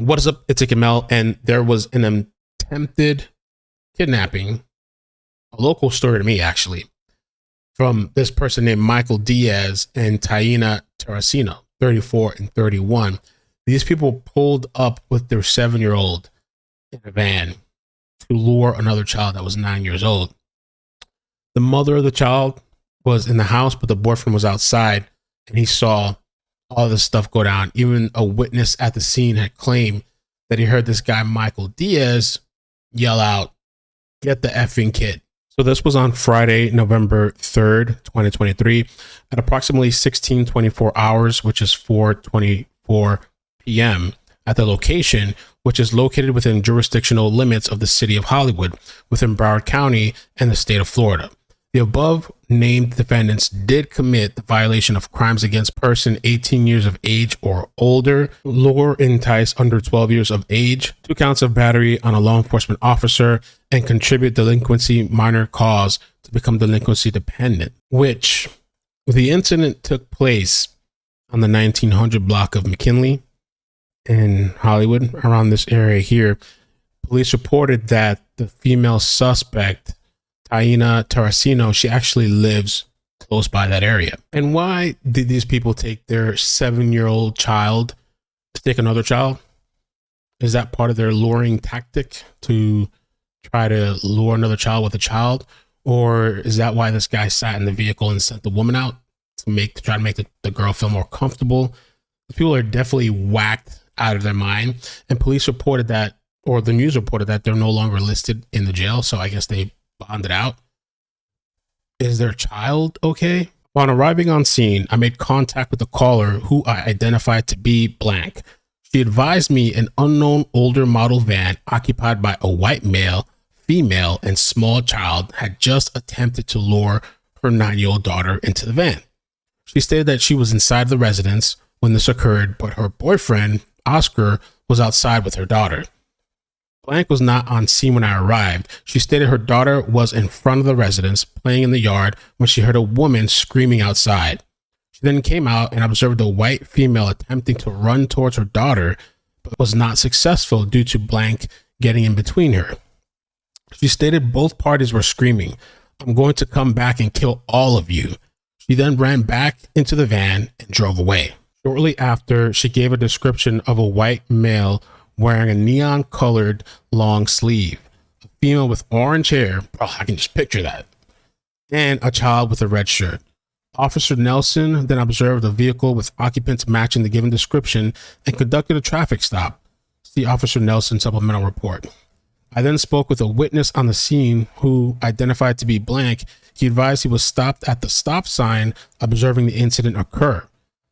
What is up? It's iCkEdMeL, and there was an attempted kidnapping, a local story to me actually, from this person named Michael Diaz and Taiana Tersano, 34 and 31. These people pulled up with their 7-year-old in a van to lure another child that was 9 years old. The mother of the child was in the house, but the boyfriend was outside, and he saw all this stuff go down. Even a witness at the scene had claimed that he heard this guy, Michael Diaz, yell out, "Get the effing kid." So this was on Friday, November 3rd, 2023, at approximately 16:24 hours, which is 4:24 p.m. at the location, which is located within jurisdictional limits of the city of Hollywood, within Broward County and the state of Florida. The above named defendants did commit the violation of crimes against person 18 years of age or older, lure, entice under 12 years of age, 2 counts of battery on a law enforcement officer, and contribute delinquency minor cause to become delinquency dependent, which the incident took place on the 1900 block of McKinley in Hollywood, around this area here. Police reported that the female suspect, Taiana Tersano, she actually lives close by that area. And why did these people take their 7-year-old child to take another child? Is that part of their luring tactic to try to lure another child with a child? Or is that why this guy sat in the vehicle and sent the woman out to try to make the girl feel more comfortable? The people are definitely whacked out of their mind. And police reported that, or the news reported that, they're no longer listed in the jail. So I guess they bonded out. Is their child okay? Upon arriving on scene, I made contact with the caller, who I identified to be blank. She advised me an unknown older model van occupied by a white male, female, and small child had just attempted to lure her 9-year-old daughter into the van. She stated that she was inside the residence when this occurred, but her boyfriend, Oscar, was outside with her daughter. Blank was not on scene when I arrived. She stated her daughter was in front of the residence playing in the yard when she heard a woman screaming outside. She then came out and observed a white female attempting to run towards her daughter, but was not successful due to Blank getting in between her. She stated both parties were screaming, "I'm going to come back and kill all of you." She then ran back into the van and drove away. Shortly after, she gave a description of a white male wearing a neon colored long sleeve, a female with orange hair, bro, I can just picture that, and a child with a red shirt. Officer Nelson then observed a vehicle with occupants matching the given description and conducted a traffic stop. See Officer Nelson supplemental report. I then spoke with a witness on the scene who identified to be blank. He advised he was stopped at the stop sign observing the incident occur.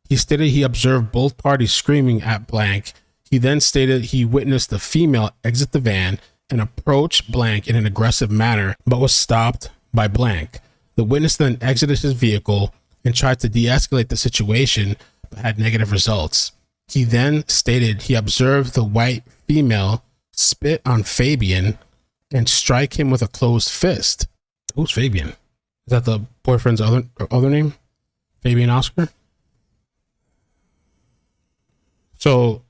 He stated he observed both parties screaming at blank. He then stated he witnessed the female exit the van and approach blank in an aggressive manner, but was stopped by blank. The witness then exited his vehicle and tried to de-escalate the situation, but had negative results. He then stated he observed the white female spit on Fabian and strike him with a closed fist. Who's Fabian? Is that the boyfriend's other name? Fabian Oscar? So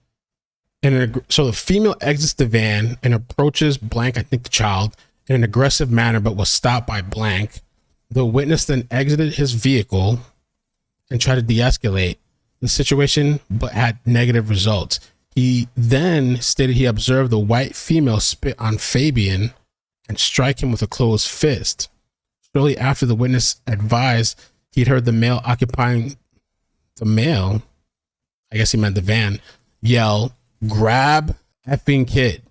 the female exits the van and approaches blank, I think the child, in an aggressive manner, but was stopped by blank. The witness then exited his vehicle and tried to de-escalate the situation, but had negative results. He then stated he observed the white female spit on Fabian and strike him with a closed fist. Shortly after, the witness advised he'd heard the male occupying the male, I guess he meant the van, yell, "Grab effing kid."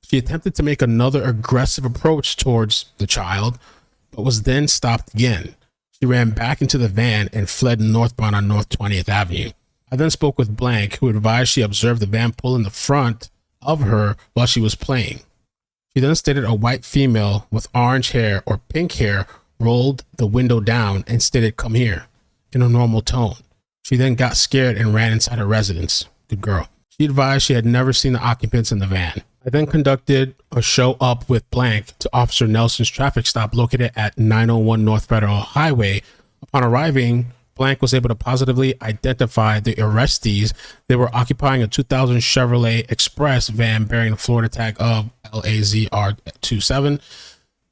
She attempted to make another aggressive approach towards the child, but was then stopped again. She ran back into the van and fled northbound on North 20th Avenue. I then spoke with blank, who advised she observed the van pull in the front of her while she was playing. She then stated a white female with orange hair or pink hair rolled the window down and stated, "Come here," in a normal tone. She then got scared and ran inside her residence. Good girl. She advised she had never seen the occupants in the van. I then conducted a show up with blank to Officer Nelson's traffic stop located at 901 North Federal Highway. Upon arriving, Blank was able to positively identify the arrestees. They were occupying a 2000 Chevrolet Express van bearing the Florida tag of LAZR27.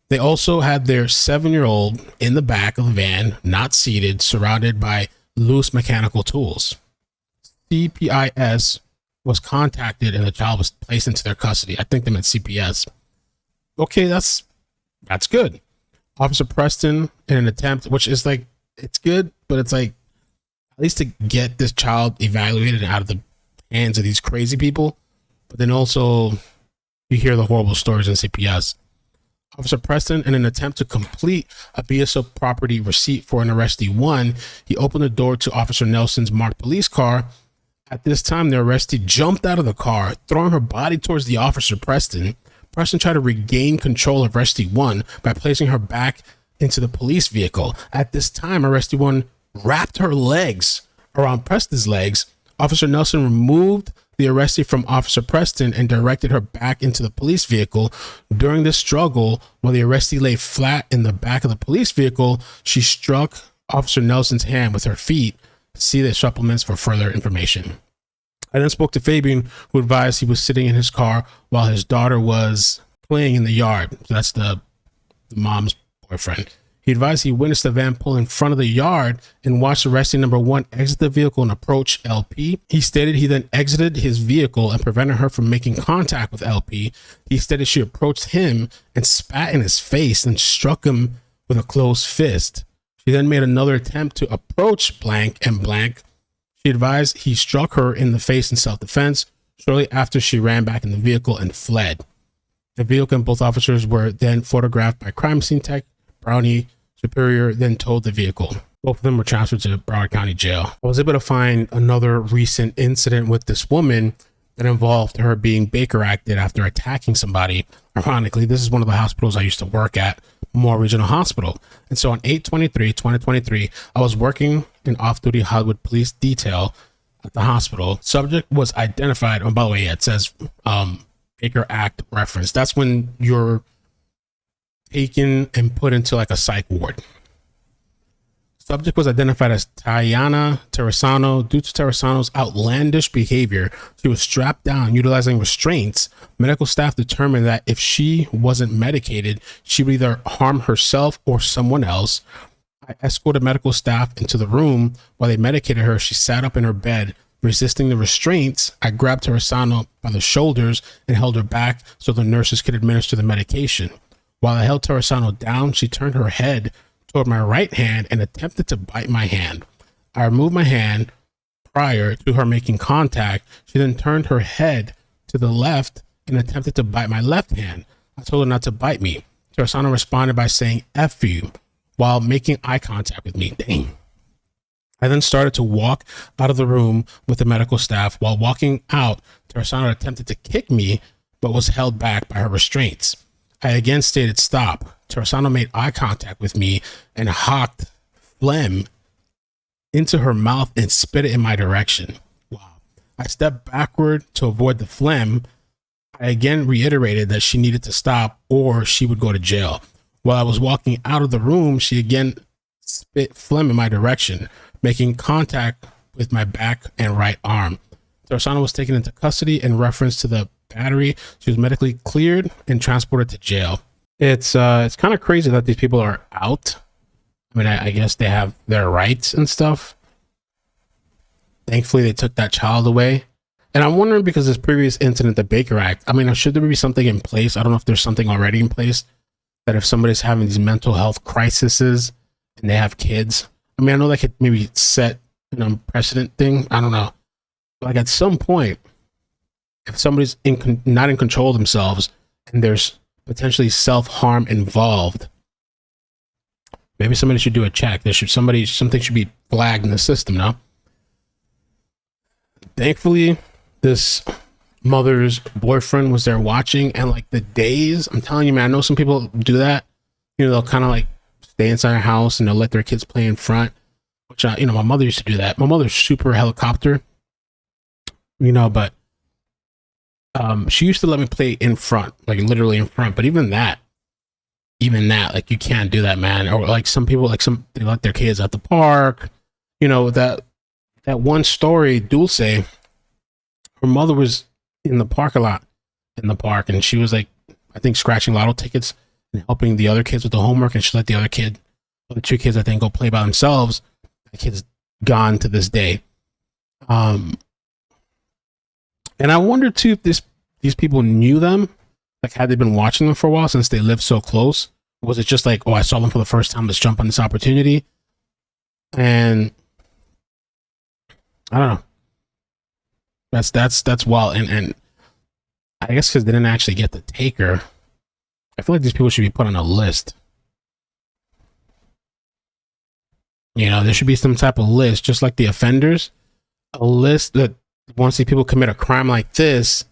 They also had their 7-year-old in the back of the van, not seated, surrounded by loose mechanical tools. CPIS was contacted and the child was placed into their custody. I think they meant CPS. Okay, that's good. Officer Preston, in an attempt, which is like, it's good, but it's like, at least to get this child evaluated out of the hands of these crazy people. But then also, you hear the horrible stories in CPS. Officer Preston, in an attempt to complete a BSO property receipt for an arrestee 1, he opened the door to Officer Nelson's marked police car. At this time, the arrestee jumped out of the car, throwing her body towards the officer Preston. Preston tried to regain control of arrestee 1 by placing her back into the police vehicle. At this time, arrestee 1 wrapped her legs around Preston's legs. Officer Nelson removed the arrestee from Officer Preston and directed her back into the police vehicle. During this struggle, while the arrestee lay flat in the back of the police vehicle, she struck Officer Nelson's hand with her feet. See the supplements for further information. I then spoke to Fabian, who advised he was sitting in his car while his daughter was playing in the yard. So that's the mom's boyfriend. He advised he witnessed the van pull in front of the yard and watched arrestee number 1 exit the vehicle and approach LP. He stated he then exited his vehicle and prevented her from making contact with LP. He stated she approached him and spat in his face and struck him with a closed fist. She then made another attempt to approach Blank and Blank. She advised he struck her in the face in self-defense. Shortly after, she ran back in the vehicle and fled. The vehicle and both officers were then photographed by crime scene tech. Brownie Superior then towed the vehicle. Both of them were transferred to Broward County Jail. I was able to find another recent incident with this woman that involved her being Baker acted after attacking somebody. Ironically, this is one of the hospitals I used to work at, Moore Regional Hospital. And so on 8/23/2023, I was working in off-duty Hollywood police detail at the hospital. Subject was identified. Oh, by the way, it says Baker Act reference. That's when you're taken and put into like a psych ward. Subject was identified as Taiana Tersano. Due to Tersano's outlandish behavior, she was strapped down utilizing restraints. Medical staff determined that if she wasn't medicated, she would either harm herself or someone else. I escorted medical staff into the room. While they medicated her, she sat up in her bed, resisting the restraints. I grabbed Tersano by the shoulders and held her back so the nurses could administer the medication. While I held Tersano down, she turned her head toward my right hand and attempted to bite my hand. I removed my hand prior to her making contact. She then turned her head to the left and attempted to bite my left hand. I told her not to bite me. Tersano responded by saying "F you" while making eye contact with me. Dang. I then started to walk out of the room with the medical staff. While walking out, Tersano attempted to kick me, but was held back by her restraints. I again stated stop. Tersano made eye contact with me and hawked phlegm into her mouth and spit it in my direction. Wow. I stepped backward to avoid the phlegm. I again reiterated that she needed to stop or she would go to jail. While I was walking out of the room, she again spit phlegm in my direction, making contact with my back and right arm. Tersano was taken into custody in reference to the battery. She was medically cleared and transported to jail. It's kind of crazy that these people are out. I mean, I guess they have their rights and stuff. Thankfully, they took that child away. And I'm wondering, because this previous incident, the Baker Act, I mean, should there be something in place? I don't know if there's something already in place that if somebody's having these mental health crises and they have kids, I mean, I know that could maybe set an unprecedented thing. I don't know. But like at some point, if somebody's not in control of themselves and there's potentially self-harm involved, maybe somebody should do a check. Something should be flagged in the system, no? Thankfully, this mother's boyfriend was there watching, and like the days, I'm telling you, man, I know some people do that. You know, they'll kind of like stay inside their house and they'll let their kids play in front, which, you know, my mother used to do that. My mother's super helicopter, you know, but she used to let me play in front, like literally in front. But even that, like you can't do that, man. Or like some people, they let their kids at the park, you know, that one story, Dulce, her mother was in the parking lot in the park, and she was like, I think, scratching lotto tickets and helping the other kids with the homework, and she let the other two kids, I think, go play by themselves. The kid's gone to this day. And I wonder too if these people knew them, like had they been watching them for a while since they lived so close? Or was it just like, oh, I saw them for the first time, let's jump on this opportunity? And I don't know. That's wild. And I guess because they didn't actually get the taker, I feel like these people should be put on a list. You know, there should be some type of list, just like the offenders, a list that once these people commit a crime like this,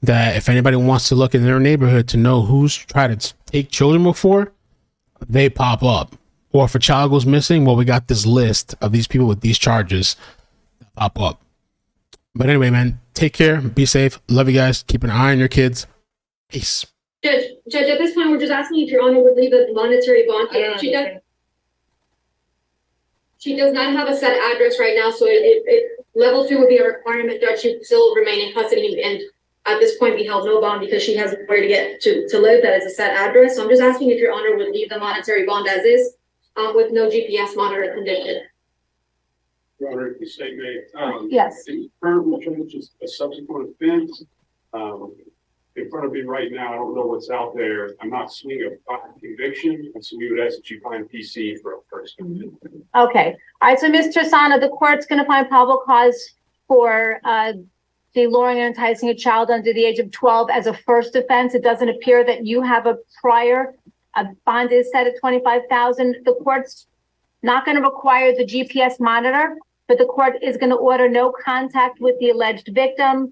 that if anybody wants to look in their neighborhood to know who's tried to take children before, they pop up. Or if a child goes missing, well, we got this list of these people with these charges that pop up. But anyway, man, take care, be safe, love you guys, keep an eye on your kids. Peace. Judge, at this time, we're just asking if Your Honor would leave a monetary bond. She does not have a set address right now, so level 2 would be a requirement. Judge should still remain in custody and at this point be held no bond because she has where to get to live. That is a set address. So I'm just asking if Your Honor would leave the monetary bond as is, with no GPS monitor condition. Your Honor, if the state may, Yes. the current charge is a subsequent offense. In front of me right now, I don't know what's out there. I'm not seeing a conviction, and so we would ask that you find PC for a first conviction. Okay. All right. So, Ms. Tersano, the court's going to find probable cause for luring and enticing a child under the age of 12 as a first offense. It doesn't appear that you have a prior. A bond is set at $25,000. The court's not going to require the GPS monitor, but the court is going to order no contact with the alleged victim.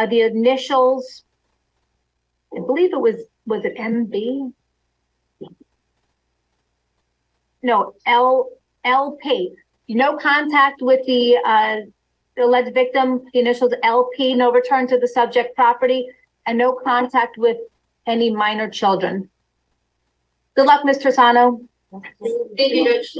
The initials, I believe it was it MB? No, LP. No contact with the alleged victim, the initials LP, no return to the subject property, and no contact with any minor children. Good luck, Ms. Tersano. Thank you, Judge.